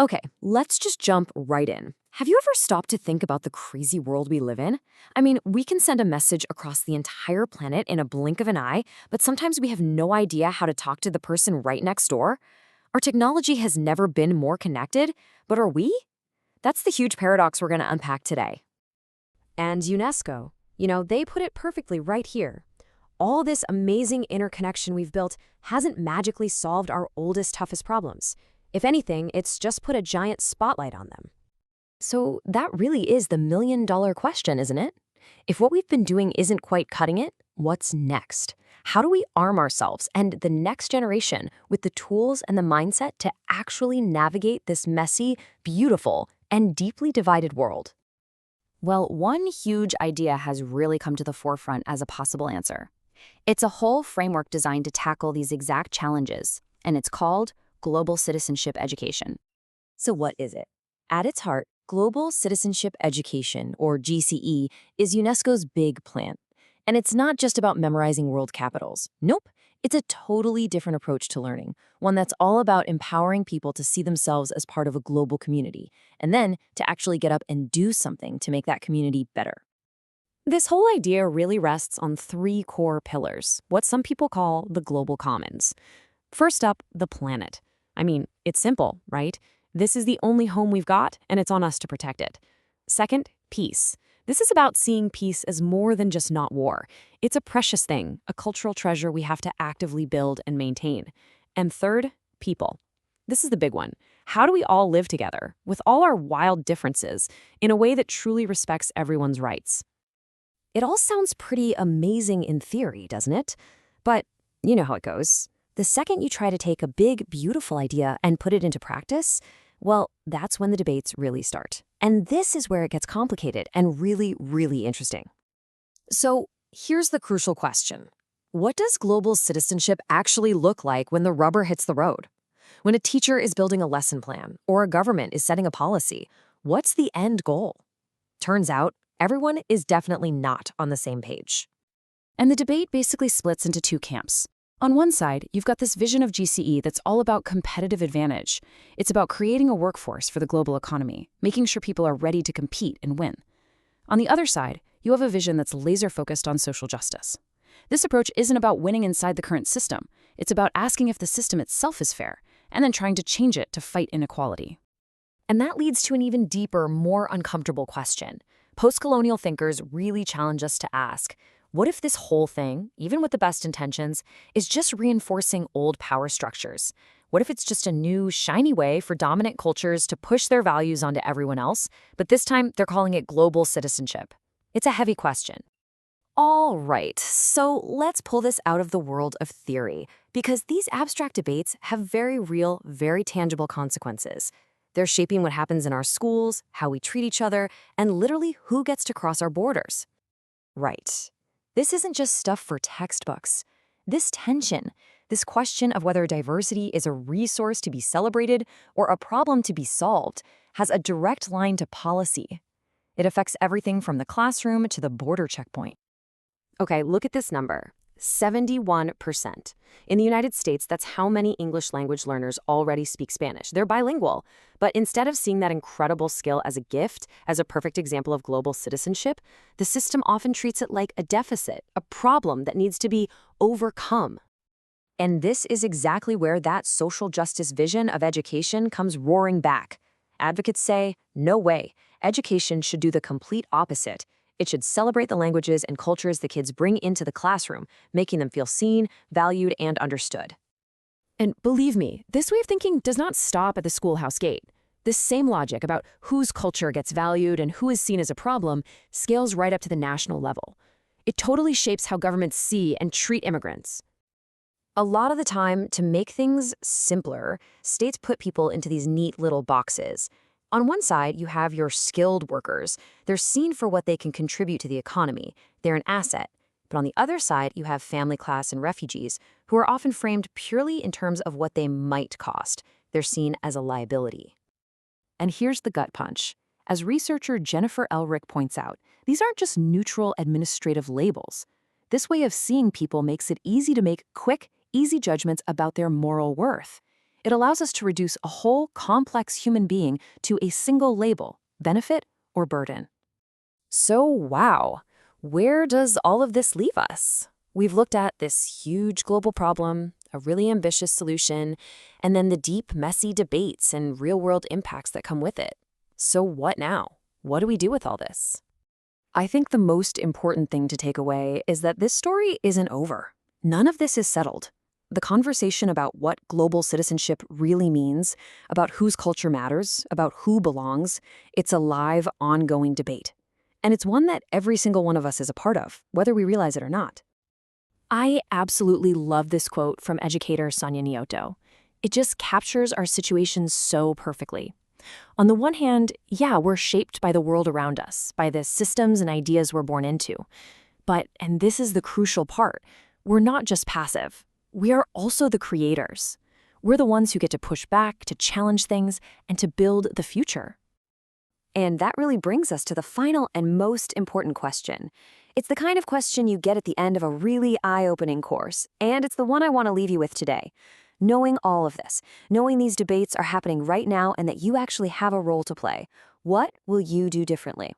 Okay, let's just jump right in. Have you ever stopped to think about the crazy world we live in? I mean, we can send a message across the entire planet in a blink of an eye, but sometimes we have no idea how to talk to the person right next door. Our technology has never been more connected, but are we? That's the huge paradox we're going to unpack today. And UNESCO, they put it perfectly right here. All this amazing interconnection we've built hasn't magically solved our oldest, toughest problems. If anything, it's just put a giant spotlight on them. So that really is the million-dollar question, isn't it? If what we've been doing isn't quite cutting it, what's next? How do we arm ourselves and the next generation with the tools and the mindset to actually navigate this messy, beautiful, and deeply divided world? Well, one huge idea has really come to the forefront as a possible answer. It's a whole framework designed to tackle these exact challenges, and it's called Global Citizenship Education. So what is it? At its heart, Global Citizenship Education, or GCE, is UNESCO's big plan. And it's not just about memorizing world capitals. Nope, it's a totally different approach to learning, one that's all about empowering people to see themselves as part of a global community, and then to actually get up and do something to make that community better. This whole idea really rests on three core pillars, what some people call the global commons. First up, the planet. I mean, it's simple, right? This is the only home we've got, and it's on us to protect it. Second, peace. This is about seeing peace as more than just not war. It's a precious thing, a cultural treasure we have to actively build and maintain. And third, people. This is the big one. How do we all live together, with all our wild differences, in a way that truly respects everyone's rights? It all sounds pretty amazing in theory, doesn't it? But you know how it goes. The second you try to take a big, beautiful idea and put it into practice, well, that's when the debates really start. And this is where it gets complicated and really, really interesting. So here's the crucial question. What does global citizenship actually look like when the rubber hits the road? When a teacher is building a lesson plan or a government is setting a policy, what's the end goal? Turns out, everyone is definitely not on the same page. And the debate basically splits into two camps. On one side, you've got this vision of GCE that's all about competitive advantage. It's about creating a workforce for the global economy, making sure people are ready to compete and win. On the other side, you have a vision that's laser-focused on social justice. This approach isn't about winning inside the current system. It's about asking if the system itself is fair, and then trying to change it to fight inequality. And that leads to an even deeper, more uncomfortable question. Post-colonial thinkers really challenge us to ask, what if this whole thing, even with the best intentions, is just reinforcing old power structures? What if it's just a new, shiny way for dominant cultures to push their values onto everyone else, but this time they're calling it global citizenship? It's a heavy question. All right, so let's pull this out of the world of theory, because these abstract debates have very real, very tangible consequences. They're shaping what happens in our schools, how we treat each other, and literally who gets to cross our borders. Right. This isn't just stuff for textbooks. This tension, this question of whether diversity is a resource to be celebrated or a problem to be solved, has a direct line to policy. It affects everything from the classroom to the border checkpoint. Okay, look at this number. 71%. In the United States, that's how many English language learners already speak Spanish. They're bilingual. But instead of seeing that incredible skill as a gift, as a perfect example of global citizenship, the system often treats it like a deficit, a problem that needs to be overcome. And this is exactly where that social justice vision of education comes roaring back. Advocates say, no way. Education should do the complete opposite. It should celebrate the languages and cultures the kids bring into the classroom, making them feel seen, valued, and understood. And believe me, this way of thinking does not stop at the schoolhouse gate. This same logic about whose culture gets valued and who is seen as a problem scales right up to the national level. It totally shapes how governments see and treat immigrants. A lot of the time, to make things simpler, states put people into these neat little boxes. On one side, you have your skilled workers. They're seen for what they can contribute to the economy. They're an asset. But on the other side, you have family class and refugees, who are often framed purely in terms of what they might cost. They're seen as a liability. And here's the gut punch. As researcher Jennifer Elrick points out, these aren't just neutral administrative labels. This way of seeing people makes it easy to make quick, easy judgments about their moral worth. It allows us to reduce a whole complex human being to a single label, benefit or burden. So, wow, where does all of this leave us? We've looked at this huge global problem, a really ambitious solution, and then the deep, messy debates and real-world impacts that come with it. So what now? What do we do with all this? I think the most important thing to take away is that this story isn't over. None of this is settled. The conversation about what global citizenship really means, about whose culture matters, about who belongs, it's a live, ongoing debate. And it's one that every single one of us is a part of, whether we realize it or not. I absolutely love this quote from educator Sonia Nyoto. It just captures our situation so perfectly. On the one hand, yeah, we're shaped by the world around us, by the systems and ideas we're born into. But, and this is the crucial part, we're not just passive. We are also the creators. We're the ones who get to push back, to challenge things, and to build the future. And that really brings us to the final and most important question. It's the kind of question you get at the end of a really eye-opening course, and it's the one I want to leave you with today. Knowing all of this, knowing these debates are happening right now and that you actually have a role to play, what will you do differently?